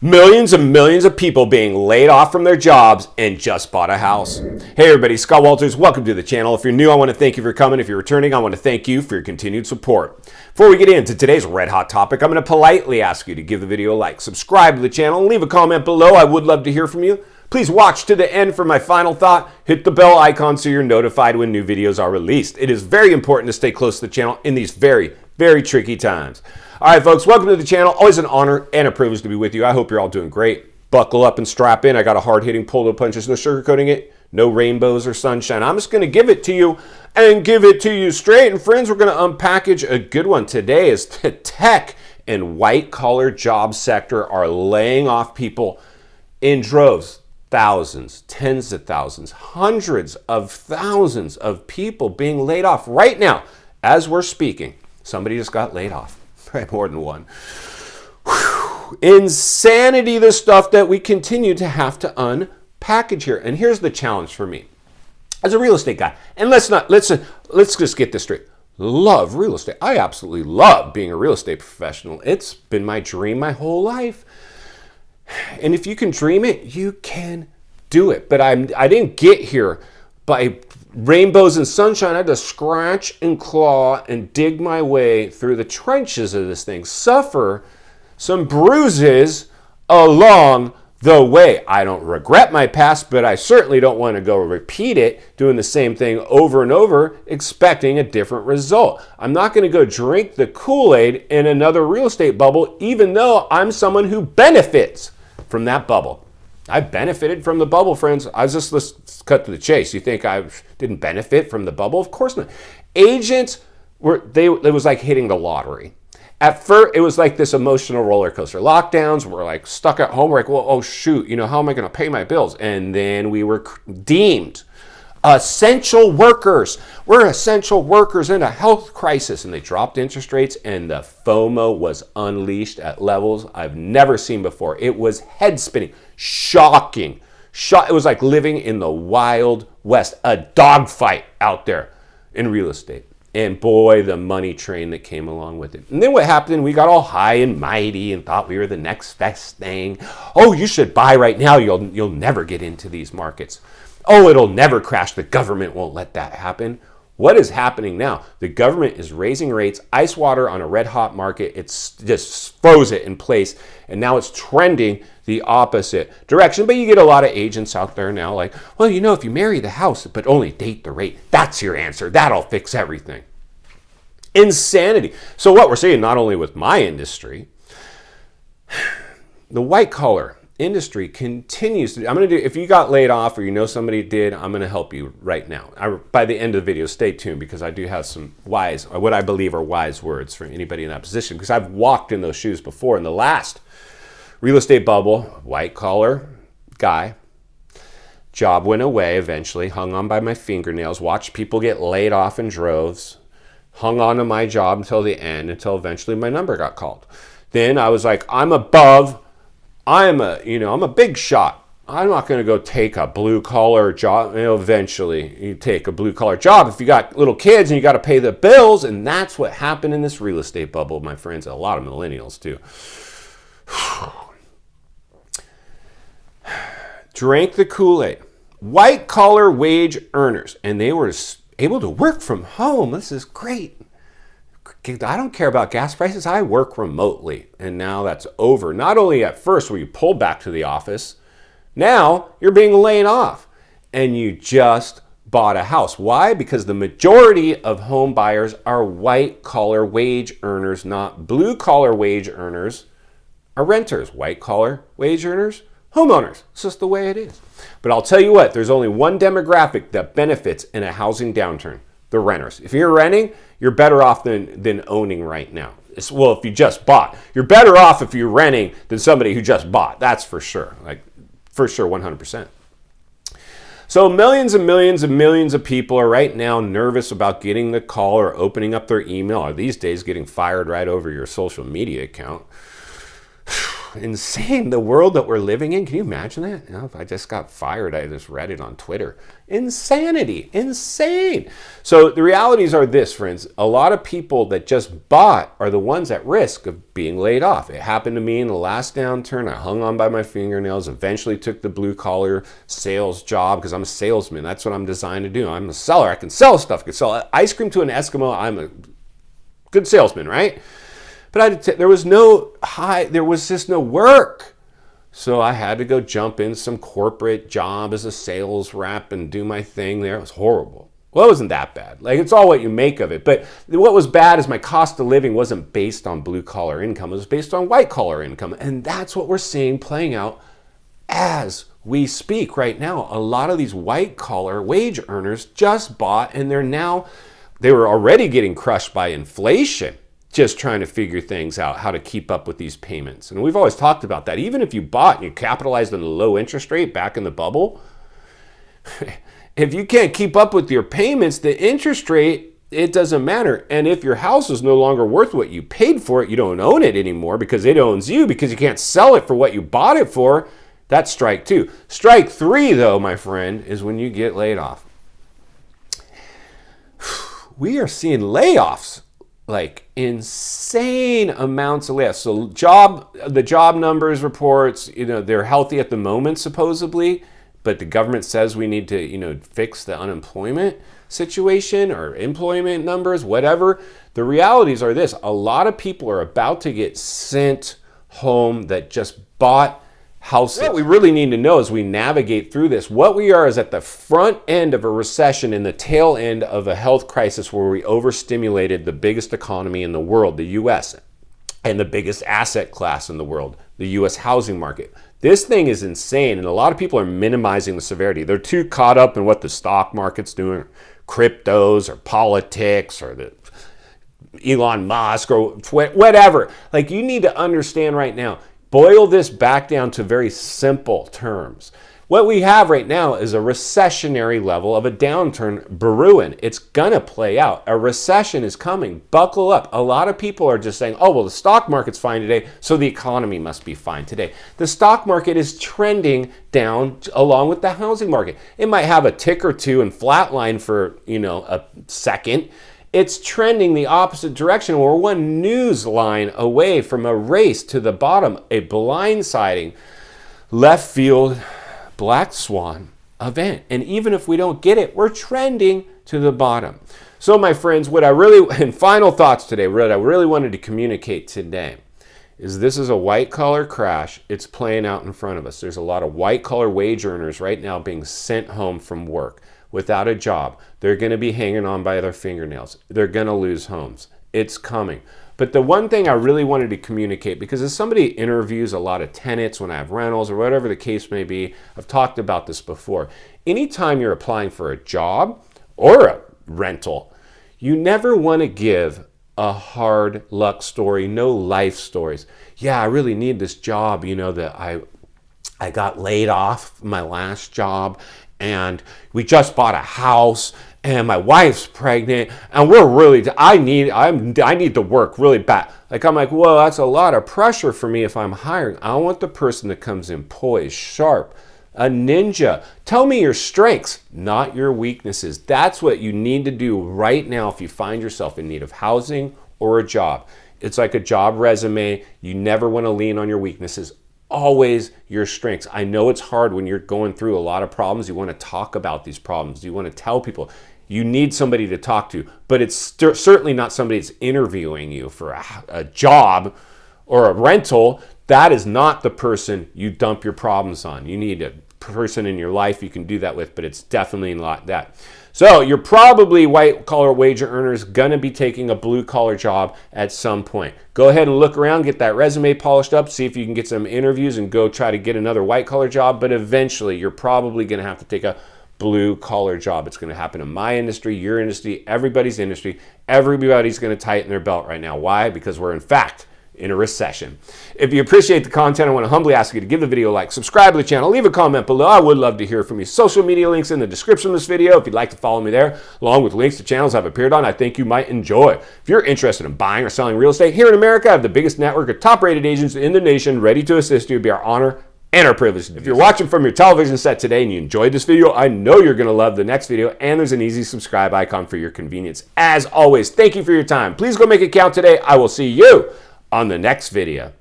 Millions and millions of people being laid off from their jobs and just bought a house. Hey everybody, Scott Walters, welcome to the channel. If you're new, I want to thank you for coming. If you're returning, I want to thank you for your continued support. Before we get into today's red hot topic, I'm going to politely ask you to give the video a like, subscribe to the channel, and leave a comment below. I would love to hear from you. Please watch to the end for my final thought. Hit the bell icon so you're notified when new videos are released. It is very important to stay close to the channel in these very tricky times. All right, folks, welcome to the channel. Always an honor and a privilege to be with you. I hope you're all doing great. Buckle up and strap in. I got a hard-hitting pull, no punches, no sugarcoating it, no rainbows or sunshine. I'm just going to give it to you and give it to you straight. And friends, we're going to unpackage a good one today as the tech and white-collar job sector are laying off people in droves. Thousands, tens of thousands, hundreds of thousands of people being laid off right now as we're speaking. Somebody just got laid off. Right, more than one. Whew. Insanity, the stuff that we continue to have to unpackage here. And here's the challenge for me as a real estate guy. And let's just get this straight. Love real estate. I absolutely love being a real estate professional. It's been my dream my whole life. And if you can dream it, you can do it. But I didn't get here by rainbows and sunshine. I had to scratch and claw and dig my way through the trenches of this thing, suffer some bruises along the way. I don't regret my past, but I certainly don't want to go repeat it, doing the same thing over and over, expecting a different result. I'm not going to go drink the Kool-Aid in another real estate bubble, even though I'm someone who benefits from that bubble. I benefited from the bubble, friends. Let's cut to the chase. You think I didn't benefit from the bubble? Of course not. Agents it was like hitting the lottery. At first, it was like this emotional roller coaster. Lockdowns, we're like stuck at home. We're like, well, oh shoot, how am I going to pay my bills? And then we were deemed essential workers. We're essential workers in a health crisis. And they dropped interest rates and the FOMO was unleashed at levels I've never seen before. It was head spinning, shocking. It was like living in the Wild West, a dogfight out there in real estate. And boy, the money train that came along with it. And then what happened, we got all high and mighty and thought we were the next best thing. Oh, you should buy right now. You'll never get into these markets. Oh, it'll never crash. The government won't let that happen. What is happening now? The government is raising rates, ice water on a red hot market. It's just froze it in place. And now it's trending the opposite direction. But you get a lot of agents out there now like, well, if you marry the house, but only date the rate, that's your answer. That'll fix everything. Insanity. So what we're seeing, not only with my industry, the white collar industry continues to if you got laid off or somebody did, I'm going to help you right now. By the end of the video, stay tuned because I do have some wise, or what I believe are wise words for anybody in that position, because I've walked in those shoes before. In the last real estate bubble, white collar guy, job went away eventually, hung on by my fingernails, watched people get laid off in droves, hung on to my job until the end, until eventually my number got called. Then I was like, I'm a big shot. I'm not going to go take a blue collar job. Eventually you take a blue collar job if you got little kids and you got to pay the bills. And that's what happened in this real estate bubble, my friends. A lot of millennials too. Drank the Kool-Aid. White collar wage earners. And they were able to work from home. This is great. I don't care about gas prices. I work remotely. And now that's over. Not only at first were you pulled back to the office, now you're being laid off and you just bought a house. Why? Because the majority of home buyers are white collar wage earners, not blue collar wage earners are renters. White collar wage earners, homeowners. It's just the way it is. But I'll tell you what, there's only one demographic that benefits in a housing downturn. The renters. If you're renting, you're better off than owning right now. Well, if you just bought, you're better off if you're renting than somebody who just bought. That's for sure. Like, for sure, 100%. So millions and millions and millions of people are right now nervous about getting the call or opening up their email, or these days getting fired right over your social media account. insane, the world that we're living in. Can you imagine that? You know, if I just got fired, I just read it on Twitter. Insanity, insane. So the realities are this, friends. A lot of people that just bought are the ones at risk of being laid off. It happened to me in the last downturn. I hung on by my fingernails, eventually took the blue collar sales job because I'm a salesman. That's what I'm designed to do. I'm a seller. I can sell stuff. I can sell ice cream to an Eskimo. I'm a good salesman, right? But there was just no work. So I had to go jump in some corporate job as a sales rep and do my thing there. It was horrible. Well, it wasn't that bad. Like, it's all what you make of it. But what was bad is my cost of living wasn't based on blue collar income. It was based on white collar income. And that's what we're seeing playing out as we speak right now. A lot of these white collar wage earners just bought, and they were already getting crushed by inflation, just trying to figure things out, how to keep up with these payments. And we've always talked about that. Even if you bought and you capitalized on the low interest rate back in the bubble, if you can't keep up with your payments, the interest rate, it doesn't matter. And if your house is no longer worth what you paid for it, you don't own it anymore because it owns you, because you can't sell it for what you bought it for, that's strike two. Strike three, though, my friend, is when you get laid off. We are seeing layoffs, like insane amounts of layoffs. So the job numbers reports, they're healthy at the moment, supposedly, but the government says we need to, fix the unemployment situation or employment numbers, whatever. The realities are this: a lot of people are about to get sent home that just bought houses. What we really need to know as we navigate through this, what we are is at the front end of a recession and the tail end of a health crisis where we overstimulated the biggest economy in the world, the U.S., and the biggest asset class in the world, the U.S. housing market. This thing is insane, and a lot of people are minimizing the severity. They're too caught up in what the stock market's doing, or cryptos, or politics, or the Elon Musk, or whatever. Like, you need to understand right now, boil this back down to very simple terms. What we have right now is a recessionary level of a downturn brewing. It's gonna play out. A recession is coming. Buckle up. A lot of people are just saying, oh, well, the stock market's fine today, so the economy must be fine today. The stock market is trending down along with the housing market. It might have a tick or two and flatline for, a second. It's trending the opposite direction. We're one news line away from a race to the bottom, a blindsiding, left field, black swan event. And even if we don't get it, we're trending to the bottom. So, my friends, and final thoughts today, what I really wanted to communicate today is this is a white collar crash. It's playing out in front of us. There's a lot of white collar wage earners right now being sent home from work without a job. They're going to be hanging on by their fingernails. They're going to lose homes. It's coming. But the one thing I really wanted to communicate, because as somebody interviews a lot of tenants when I have rentals or whatever the case may be, I've talked about this before. Anytime you're applying for a job or a rental, you never want to give a hard luck story, no life stories. Yeah, I really need this job, that I got laid off my last job, and we just bought a house, and my wife's pregnant, and I need to work really bad. I'm like, well, that's a lot of pressure for me if I'm hiring. I want the person that comes in poised, sharp, a ninja. Tell me your strengths, not your weaknesses. That's what you need to do right now if you find yourself in need of housing or a job. It's like a job resume. You never want to lean on your weaknesses. Always your strengths. I know it's hard when you're going through a lot of problems. You want to talk about these problems. You want to tell people. You need somebody to talk to, but it's certainly not somebody that's interviewing you for a job or a rental. That is not the person you dump your problems on. You need a person in your life you can do that with, but it's definitely not that. So you're probably white collar wage earners gonna be taking a blue collar job at some point. Go ahead and look around, get that resume polished up, see if you can get some interviews and go try to get another white collar job, but eventually you're probably gonna have to take a blue collar job. It's gonna happen in my industry, your industry, everybody's industry. Everybody's gonna tighten their belt right now. Why? Because we're in fact in a recession. If you appreciate the content, I want to humbly ask you to give the video a like, subscribe to the channel, leave a comment below. I would love to hear from you. Social media links in the description of this video if you'd like to follow me there, along with links to channels I've appeared on I think you might enjoy. If you're interested in buying or selling real estate here in America, I have the biggest network of top-rated agents in the nation ready to assist you. It'd be our honor and our privilege. If you're watching from your television set today and you enjoyed this video, I know you're going to love the next video, and there's an easy subscribe icon for your convenience. As always, thank you for your time. Please go make it count today. I will see you on the next video.